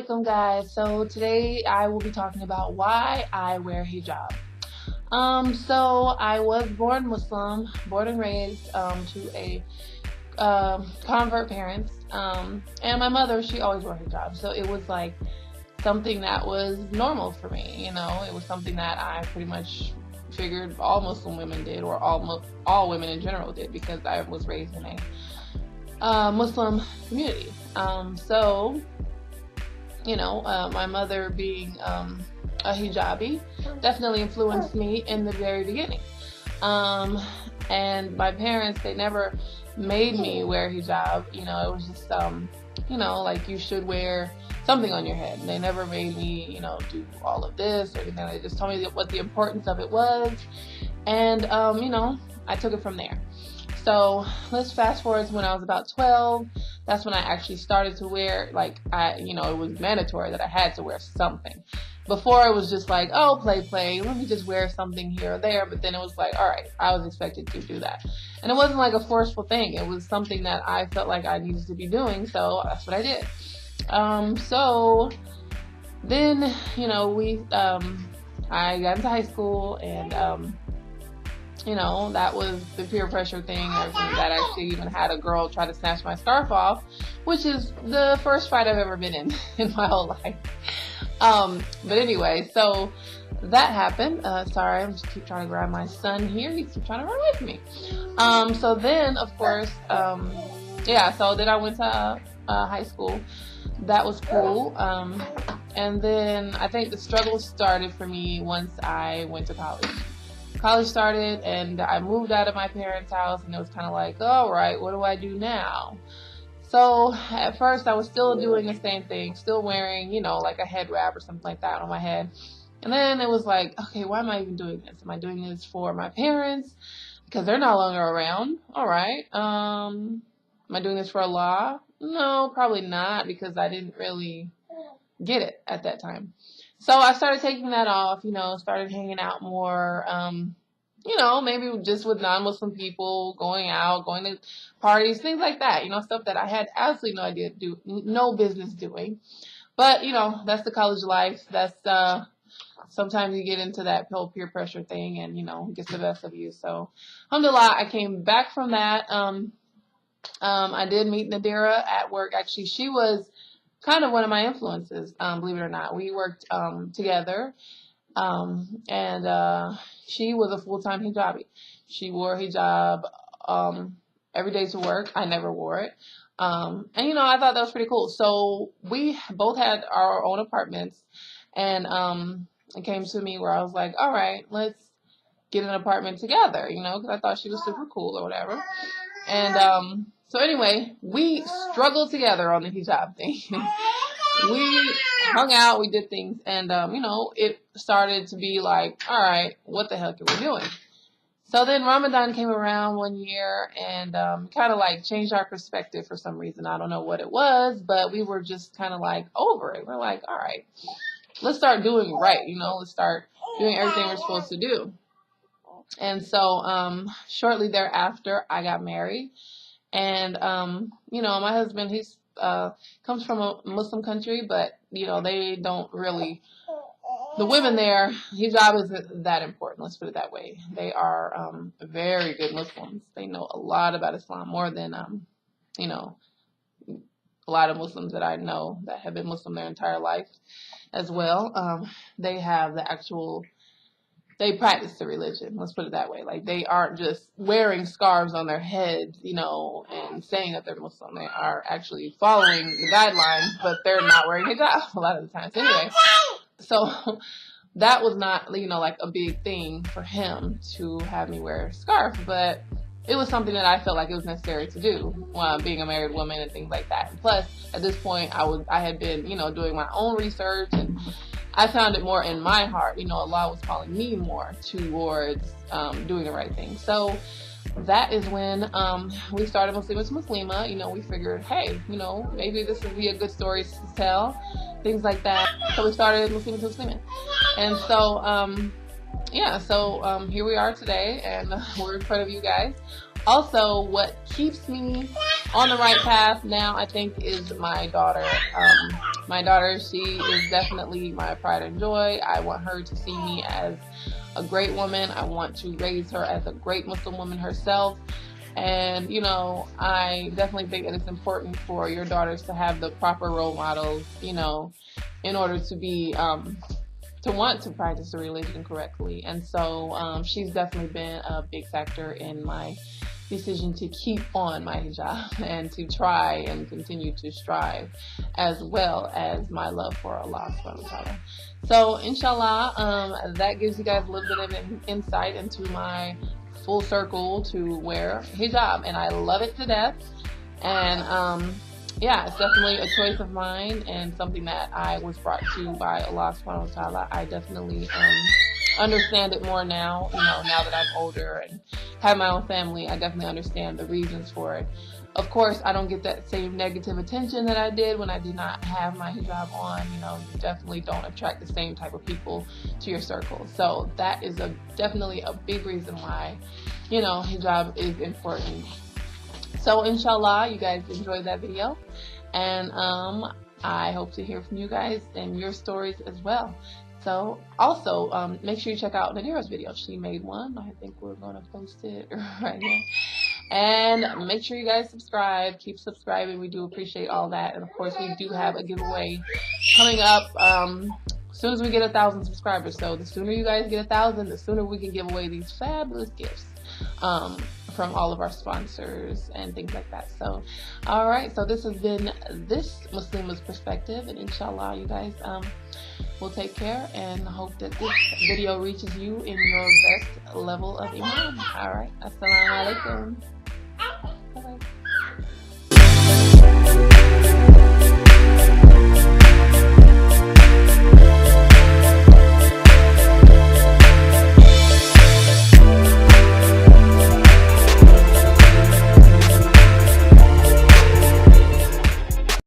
alaikum guys. So today I will be talking about why I wear hijab. So I was born Muslim, born and raised to a convert parents. And my mother, she always wore hijab. So it was like something that was normal for me, It was something that I pretty much figured all Muslim women did, or all women in general did, because I was raised in a Muslim community. My mother being a hijabi definitely influenced me in the very beginning. And my parents, they never made me wear hijab. It was just, like you should wear something on your head. They never made me, do all of this or anything. They just told me what the importance of it was. And, I took it from there. So let's fast forward to when I was about 12. That's when I actually started to wear, it was mandatory that I had to wear something. Before it was just like, oh, play, let me just wear something here or there. But then it was like, all right, I was expected to do that. And it wasn't like a forceful thing. It was something that I felt like I needed to be doing. So that's what I did. So then, I got into high school, and, that was the peer pressure thing. That actually even had a girl try to snatch my scarf off, which is the first fight I've ever been in my whole life. But anyway, so that happened. Sorry, I'm just keep trying to grab my son here. He keeps trying to run with me. So then, of course, so then I went to high school. That was cool. And then I think the struggle started for me once I went to college. College started, and I moved out of my parents' house, and it was kind of like, all right, what do I do now? So at first I was still doing the same thing, still wearing, like a head wrap or something like that on my head. And then it was like, okay, why am I even doing this? Am I doing this for my parents? Because they're no longer around. All right. Am I doing this for Allah? No, probably not, because I didn't really get it at that time. So I started taking that off, started hanging out more, maybe just with non-Muslim people, going out, going to parties, things like that, stuff that I had absolutely no idea no business doing. But, that's the college life. That's, sometimes you get into that whole peer pressure thing, and, it gets the best of you. So, alhamdulillah, I came back from that. I did meet Nadira at work. Actually, she was kind of one of my influences, believe it or not. We worked together, and she was a full-time hijabi. She wore hijab every day to work. I never wore it. And, I thought that was pretty cool. So we both had our own apartments, and it came to me where I was like, all right, let's get an apartment together, because I thought she was super cool or whatever. And so anyway, we struggled together on the hijab thing. We hung out, we did things, and, it started to be like, all right, what the heck are we doing? So then Ramadan came around one year, and kind of like changed our perspective for some reason. I don't know what it was, but we were just kind of like over it. We're like, all right, let's start doing right, let's start doing everything we're supposed to do. And so shortly thereafter, I got married. And, my husband, he's comes from a Muslim country, but, they don't really, the women there, hijab isn't that important, let's put it that way. They are very good Muslims. They know a lot about Islam, more than, a lot of Muslims that I know that have been Muslim their entire life as well. They have they practice the religion, let's put it that way. Like, they aren't just wearing scarves on their heads, and saying that they're Muslim. They are actually following the guidelines, but they're not wearing hijab a lot of the times. Anyway, so that was not, like a big thing for him to have me wear a scarf, but it was something that I felt like it was necessary to do, being a married woman and things like that. And plus, at this point, I had been, doing my own research, and I found it more in my heart. Allah was calling me more towards doing the right thing. So that is when we started Muslima to Muslima. We figured, hey, maybe this would be a good story to tell, things like that. So we started Muslima to Muslima. And so, here we are today, and we're in front of you guys. Also, what keeps me on the right path now, I think, is my daughter, My daughter, she is definitely my pride and joy. I want her to see me as a great woman. I want to raise her as a great Muslim woman herself. And, you know, I definitely think that it's important for your daughters to have the proper role models, you know, in order to be, to want to practice the religion correctly. And so she's definitely been a big factor in my decision to keep on my hijab and to try and continue to strive, as well as my love for Allah subhanahu wa ta'ala. So inshallah, that gives you guys a little bit of an insight into my full circle to wear hijab, and I love it to death. And yeah, it's definitely a choice of mine and something that I was brought to by Allah subhanahu wa ta'ala. I definitely understand it more now, you know, now that I'm older and have my own family. I definitely understand the reasons for it. Of course, I don't get that same negative attention that I did when I did not have my hijab on. You know, you definitely don't attract the same type of people to your circle. So that is definitely a big reason why, you know, hijab is important. So inshallah, you guys enjoyed that video, and I hope to hear from you guys and your stories as well. So also make sure you check out Nadira's video. She made one. I think we're going to post it right here. And make sure you guys subscribe. Keep subscribing. We do appreciate all that. And of course, we do have a giveaway coming up as soon as we get 1,000 subscribers. So the sooner you guys get 1,000, the sooner we can give away these fabulous gifts from all of our sponsors and things like that. So all right, so this has been this Muslima's perspective, and inshallah you guys will take care and hope that this video reaches you in your best level of iman. All right, assalamu alaikum.